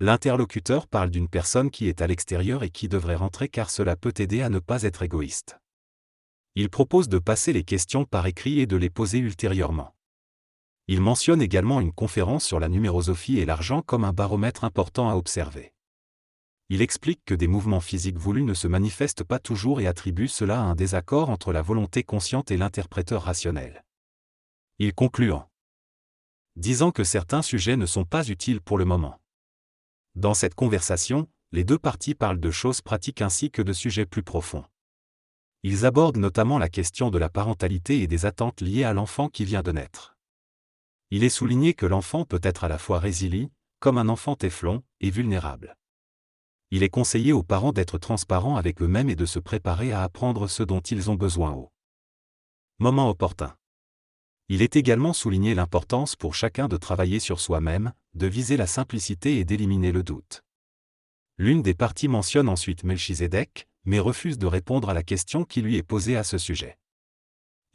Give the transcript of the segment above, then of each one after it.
L'interlocuteur parle d'une personne qui est à l'extérieur et qui devrait rentrer car cela peut aider à ne pas être égoïste. Il propose de passer les questions par écrit et de les poser ultérieurement. Il mentionne également une conférence sur la numérosophie et l'argent comme un baromètre important à observer. Il explique que des mouvements physiques voulus ne se manifestent pas toujours et attribue cela à un désaccord entre la volonté consciente et l'interpréteur rationnel. Il conclut en disant que certains sujets ne sont pas utiles pour le moment. Dans cette conversation, les deux parties parlent de choses pratiques ainsi que de sujets plus profonds. Ils abordent notamment la question de la parentalité et des attentes liées à l'enfant qui vient de naître. Il est souligné que l'enfant peut être à la fois résilient, comme un enfant téflon, et vulnérable. Il est conseillé aux parents d'être transparents avec eux-mêmes et de se préparer à apprendre ce dont ils ont besoin au moment opportun. Il est également souligné l'importance pour chacun de travailler sur soi-même, de viser la simplicité et d'éliminer le doute. L'une des parties mentionne ensuite Melchizedek, mais refuse de répondre à la question qui lui est posée à ce sujet.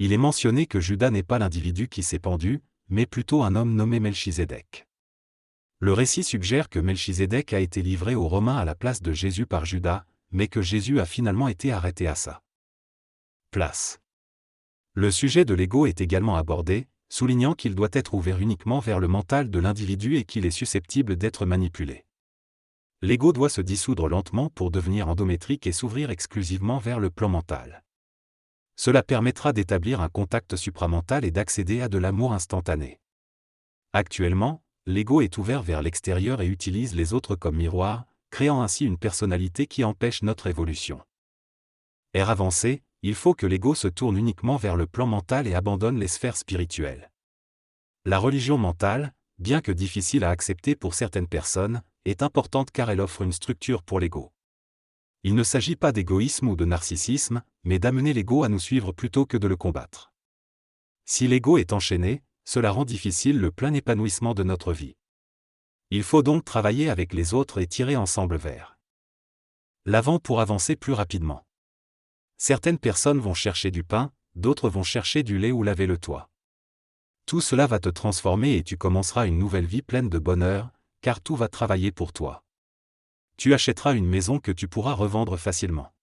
Il est mentionné que Judas n'est pas l'individu qui s'est pendu, mais plutôt un homme nommé Melchizedek. Le récit suggère que Melchizedek a été livré aux Romains à la place de Jésus par Judas, mais que Jésus a finalement été arrêté à sa place. Le sujet de l'ego est également abordé, soulignant qu'il doit être ouvert uniquement vers le mental de l'individu et qu'il est susceptible d'être manipulé. L'ego doit se dissoudre lentement pour devenir endométrique et s'ouvrir exclusivement vers le plan mental. Cela permettra d'établir un contact supramental et d'accéder à de l'amour instantané. Actuellement, l'ego est ouvert vers l'extérieur et utilise les autres comme miroir, créant ainsi une personnalité qui empêche notre évolution. Ère avancée, il faut que l'ego se tourne uniquement vers le plan mental et abandonne les sphères spirituelles. La religion mentale, bien que difficile à accepter pour certaines personnes, est importante car elle offre une structure pour l'ego. Il ne s'agit pas d'égoïsme ou de narcissisme, mais d'amener l'ego à nous suivre plutôt que de le combattre. Si l'ego est enchaîné, cela rend difficile le plein épanouissement de notre vie. Il faut donc travailler avec les autres et tirer ensemble vers l'avant pour avancer plus rapidement. Certaines personnes vont chercher du pain, d'autres vont chercher du lait ou laver le toit. Tout cela va te transformer et tu commenceras une nouvelle vie pleine de bonheur, car tout va travailler pour toi. Tu achèteras une maison que tu pourras revendre facilement.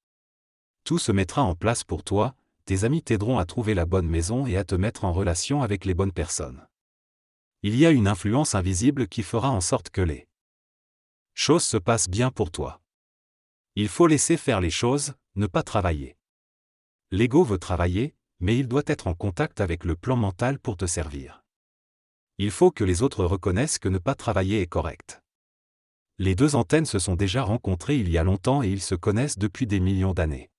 Tout se mettra en place pour toi, tes amis t'aideront à trouver la bonne maison et à te mettre en relation avec les bonnes personnes. Il y a une influence invisible qui fera en sorte que les choses se passent bien pour toi. Il faut laisser faire les choses, ne pas travailler. L'ego veut travailler, mais il doit être en contact avec le plan mental pour te servir. Il faut que les autres reconnaissent que ne pas travailler est correct. Les deux antennes se sont déjà rencontrées il y a longtemps et ils se connaissent depuis des millions d'années.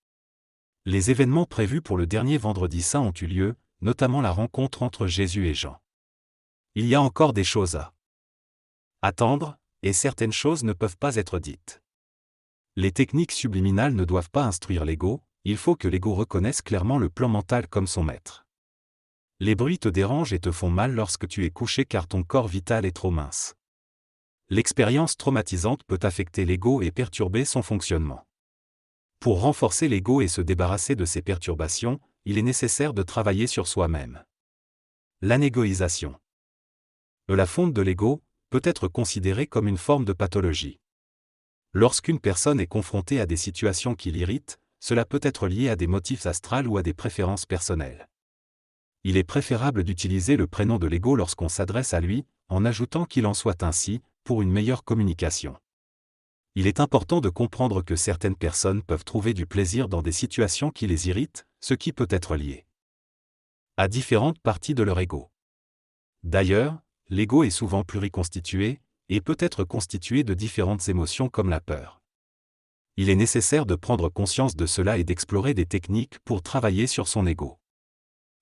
Les événements prévus pour le dernier vendredi saint ont eu lieu, notamment la rencontre entre Jésus et Jean. Il y a encore des choses à attendre, et certaines choses ne peuvent pas être dites. Les techniques subliminales ne doivent pas instruire l'ego, il faut que l'ego reconnaisse clairement le plan mental comme son maître. Les bruits te dérangent et te font mal lorsque tu es couché car ton corps vital est trop mince. L'expérience traumatisante peut affecter l'ego et perturber son fonctionnement. Pour renforcer l'ego et se débarrasser de ces perturbations, il est nécessaire de travailler sur soi-même. L'anégoïsation. La fonte de l'ego peut être considérée comme une forme de pathologie. Lorsqu'une personne est confrontée à des situations qui l'irritent, cela peut être lié à des motifs astrales ou à des préférences personnelles. Il est préférable d'utiliser le prénom de l'ego lorsqu'on s'adresse à lui, en ajoutant qu'il en soit ainsi, pour une meilleure communication. Il est important de comprendre que certaines personnes peuvent trouver du plaisir dans des situations qui les irritent, ce qui peut être lié à différentes parties de leur ego. D'ailleurs, l'ego est souvent pluriconstitué, et peut être constitué de différentes émotions comme la peur. Il est nécessaire de prendre conscience de cela et d'explorer des techniques pour travailler sur son ego.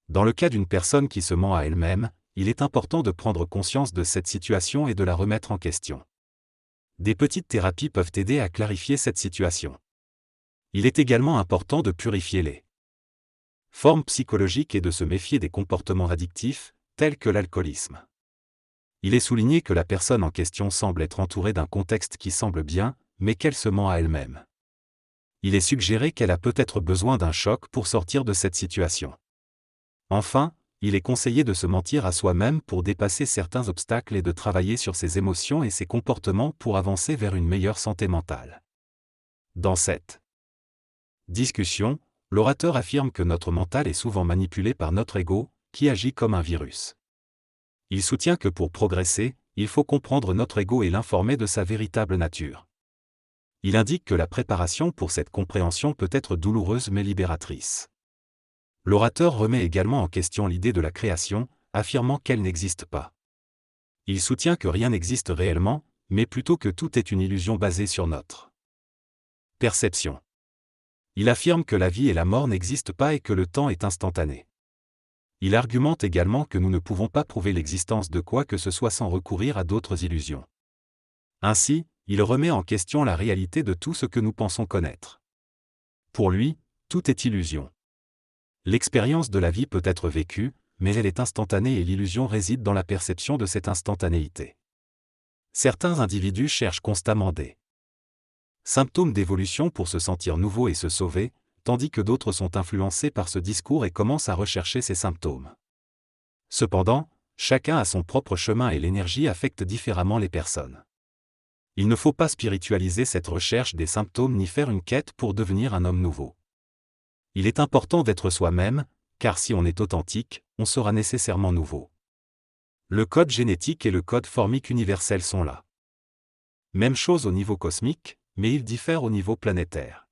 Dans le cas d'une personne qui se ment à elle-même, il est important de prendre conscience de cette situation et de la remettre en question. Des petites thérapies peuvent aider à clarifier cette situation. Il est également important de purifier les formes psychologiques et de se méfier des comportements addictifs, tels que l'alcoolisme. Il est souligné que la personne en question semble être entourée d'un contexte qui semble bien, mais qu'elle se ment à elle-même. Il est suggéré qu'elle a peut-être besoin d'un choc pour sortir de cette situation. Enfin, Il est conseillé de se mentir à soi-même pour dépasser certains obstacles et de travailler sur ses émotions et ses comportements pour avancer vers une meilleure santé mentale. Dans cette discussion, l'orateur affirme que notre mental est souvent manipulé par notre ego, qui agit comme un virus. Il soutient que pour progresser, il faut comprendre notre ego et l'informer de sa véritable nature. Il indique que la préparation pour cette compréhension peut être douloureuse mais libératrice. L'orateur remet également en question l'idée de la création, affirmant qu'elle n'existe pas. Il soutient que rien n'existe réellement, mais plutôt que tout est une illusion basée sur notre perception. Il affirme que la vie et la mort n'existent pas et que le temps est instantané. Il argumente également que nous ne pouvons pas prouver l'existence de quoi que ce soit sans recourir à d'autres illusions. Ainsi, il remet en question la réalité de tout ce que nous pensons connaître. Pour lui, tout est illusion. L'expérience de la vie peut être vécue, mais elle est instantanée et l'illusion réside dans la perception de cette instantanéité. Certains individus cherchent constamment des symptômes d'évolution pour se sentir nouveaux et se sauver, tandis que d'autres sont influencés par ce discours et commencent à rechercher ces symptômes. Cependant, chacun a son propre chemin et l'énergie affecte différemment les personnes. Il ne faut pas spiritualiser cette recherche des symptômes ni faire une quête pour devenir un homme nouveau. Il est important d'être soi-même, car si on est authentique, on sera nécessairement nouveau. Le code génétique et le code formique universel sont là. Même chose au niveau cosmique, mais ils diffèrent au niveau planétaire.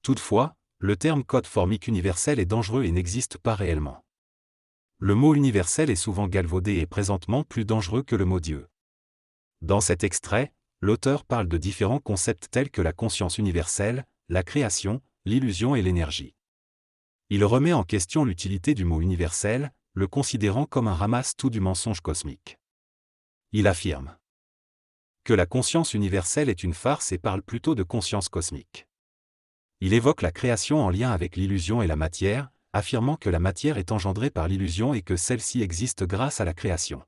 Toutefois, le terme code formique universel est dangereux et n'existe pas réellement. Le mot universel est souvent galvaudé et présentement plus dangereux que le mot Dieu. Dans cet extrait, l'auteur parle de différents concepts tels que la conscience universelle, la création, l'illusion et l'énergie. Il remet en question l'utilité du mot universel, le considérant comme un ramasse-tout du mensonge cosmique. Il affirme que la conscience universelle est une farce et parle plutôt de conscience cosmique. Il évoque la création en lien avec l'illusion et la matière, affirmant que la matière est engendrée par l'illusion et que celle-ci existe grâce à la création.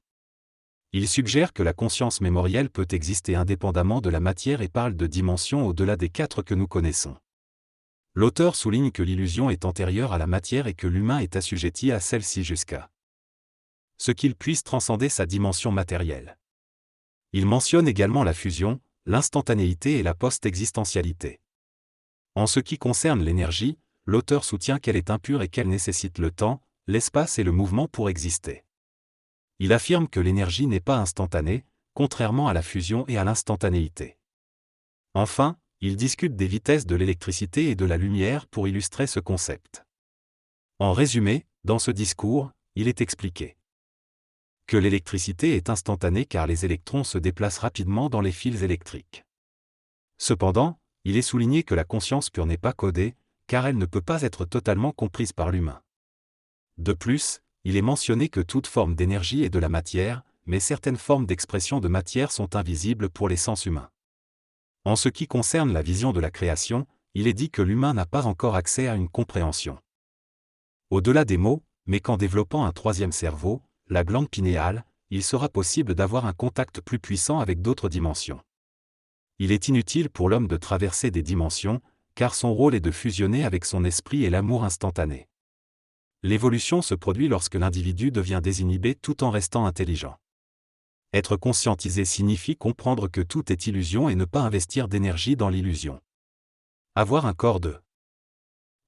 Il suggère que la conscience mémorielle peut exister indépendamment de la matière et parle de dimensions au-delà des 4 que nous connaissons. L'auteur souligne que l'illusion est antérieure à la matière et que l'humain est assujetti à celle-ci jusqu'à ce qu'il puisse transcender sa dimension matérielle. Il mentionne également la fusion, l'instantanéité et la post-existentialité. En ce qui concerne l'énergie, l'auteur soutient qu'elle est impure et qu'elle nécessite le temps, l'espace et le mouvement pour exister. Il affirme que l'énergie n'est pas instantanée, contrairement à la fusion et à l'instantanéité. Enfin, il discute des vitesses de l'électricité et de la lumière pour illustrer ce concept. En résumé, dans ce discours, il est expliqué que l'électricité est instantanée car les électrons se déplacent rapidement dans les fils électriques. Cependant, il est souligné que la conscience pure n'est pas codée, car elle ne peut pas être totalement comprise par l'humain. De plus, il est mentionné que toute forme d'énergie est de la matière, mais certaines formes d'expression de matière sont invisibles pour les sens humains. En ce qui concerne la vision de la création, il est dit que l'humain n'a pas encore accès à une compréhension au-delà des mots, mais qu'en développant un troisième cerveau, la glande pinéale, il sera possible d'avoir un contact plus puissant avec d'autres dimensions. Il est inutile pour l'homme de traverser des dimensions, car son rôle est de fusionner avec son esprit et l'amour instantané. L'évolution se produit lorsque l'individu devient désinhibé tout en restant intelligent. Être conscientisé signifie comprendre que tout est illusion et ne pas investir d'énergie dans l'illusion. Avoir un corps de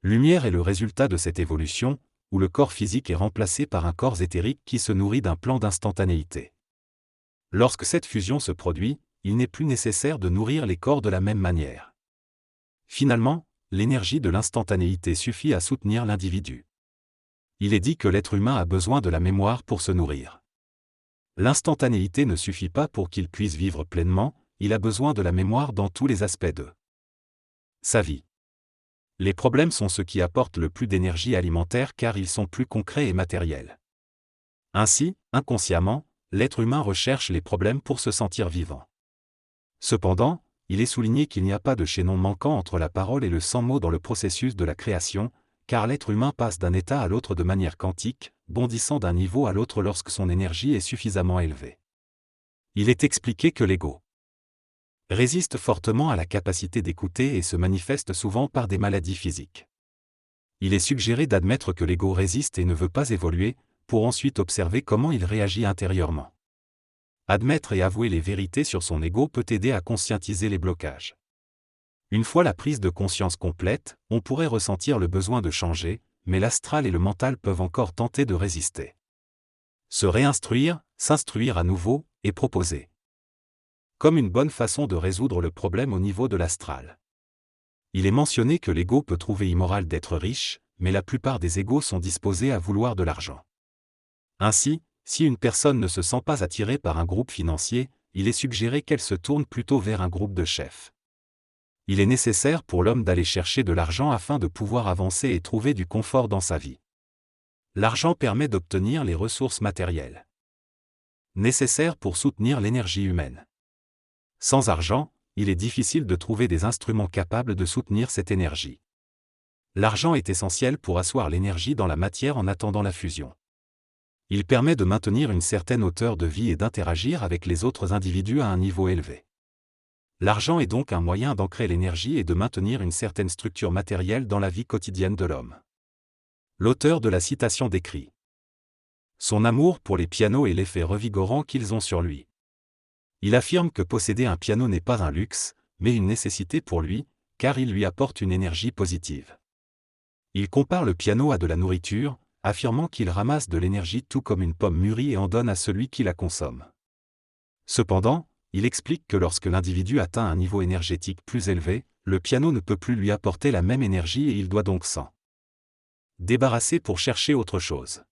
lumière est le résultat de cette évolution, où le corps physique est remplacé par un corps éthérique qui se nourrit d'un plan d'instantanéité. Lorsque cette fusion se produit, il n'est plus nécessaire de nourrir les corps de la même manière. Finalement, l'énergie de l'instantanéité suffit à soutenir l'individu. Il est dit que l'être humain a besoin de la mémoire pour se nourrir. L'instantanéité ne suffit pas pour qu'il puisse vivre pleinement, il a besoin de la mémoire dans tous les aspects de sa vie. Les problèmes sont ceux qui apportent le plus d'énergie alimentaire car ils sont plus concrets et matériels. Ainsi, inconsciemment, l'être humain recherche les problèmes pour se sentir vivant. Cependant, il est souligné qu'il n'y a pas de chaînon manquant entre la parole et le sans-mot dans le processus de la création, car l'être humain passe d'un état à l'autre de manière quantique, bondissant d'un niveau à l'autre lorsque son énergie est suffisamment élevée. Il est expliqué que l'ego résiste fortement à la capacité d'écouter et se manifeste souvent par des maladies physiques. Il est suggéré d'admettre que l'ego résiste et ne veut pas évoluer, pour ensuite observer comment il réagit intérieurement. Admettre et avouer les vérités sur son ego peut aider à conscientiser les blocages. Une fois la prise de conscience complète, on pourrait ressentir le besoin de changer, mais l'astral et le mental peuvent encore tenter de résister. Se réinstruire, s'instruire à nouveau, et proposer. Comme une bonne façon de résoudre le problème au niveau de l'astral. Il est mentionné que l'ego peut trouver immoral d'être riche, mais la plupart des égos sont disposés à vouloir de l'argent. Ainsi, si une personne ne se sent pas attirée par un groupe financier, il est suggéré qu'elle se tourne plutôt vers un groupe de chefs. Il est nécessaire pour l'homme d'aller chercher de l'argent afin de pouvoir avancer et trouver du confort dans sa vie. L'argent permet d'obtenir les ressources matérielles nécessaires pour soutenir l'énergie humaine. Sans argent, il est difficile de trouver des instruments capables de soutenir cette énergie. L'argent est essentiel pour asseoir l'énergie dans la matière en attendant la fusion. Il permet de maintenir une certaine hauteur de vie et d'interagir avec les autres individus à un niveau élevé. L'argent est donc un moyen d'ancrer l'énergie et de maintenir une certaine structure matérielle dans la vie quotidienne de l'homme. L'auteur de la citation décrit son amour pour les pianos et l'effet revigorant qu'ils ont sur lui. Il affirme que posséder un piano n'est pas un luxe, mais une nécessité pour lui, car il lui apporte une énergie positive. Il compare le piano à de la nourriture, affirmant qu'il ramasse de l'énergie tout comme une pomme mûrie et en donne à celui qui la consomme. Cependant, il explique que lorsque l'individu atteint un niveau énergétique plus élevé, le piano ne peut plus lui apporter la même énergie et il doit donc s'en débarrasser pour chercher autre chose.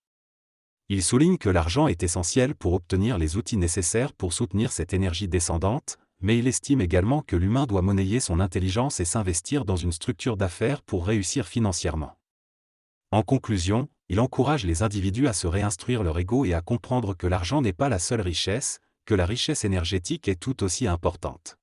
Il souligne que l'argent est essentiel pour obtenir les outils nécessaires pour soutenir cette énergie descendante, mais il estime également que l'humain doit monnayer son intelligence et s'investir dans une structure d'affaires pour réussir financièrement. En conclusion, il encourage les individus à se réinstruire leur ego et à comprendre que l'argent n'est pas la seule richesse, que la richesse énergétique est tout aussi importante.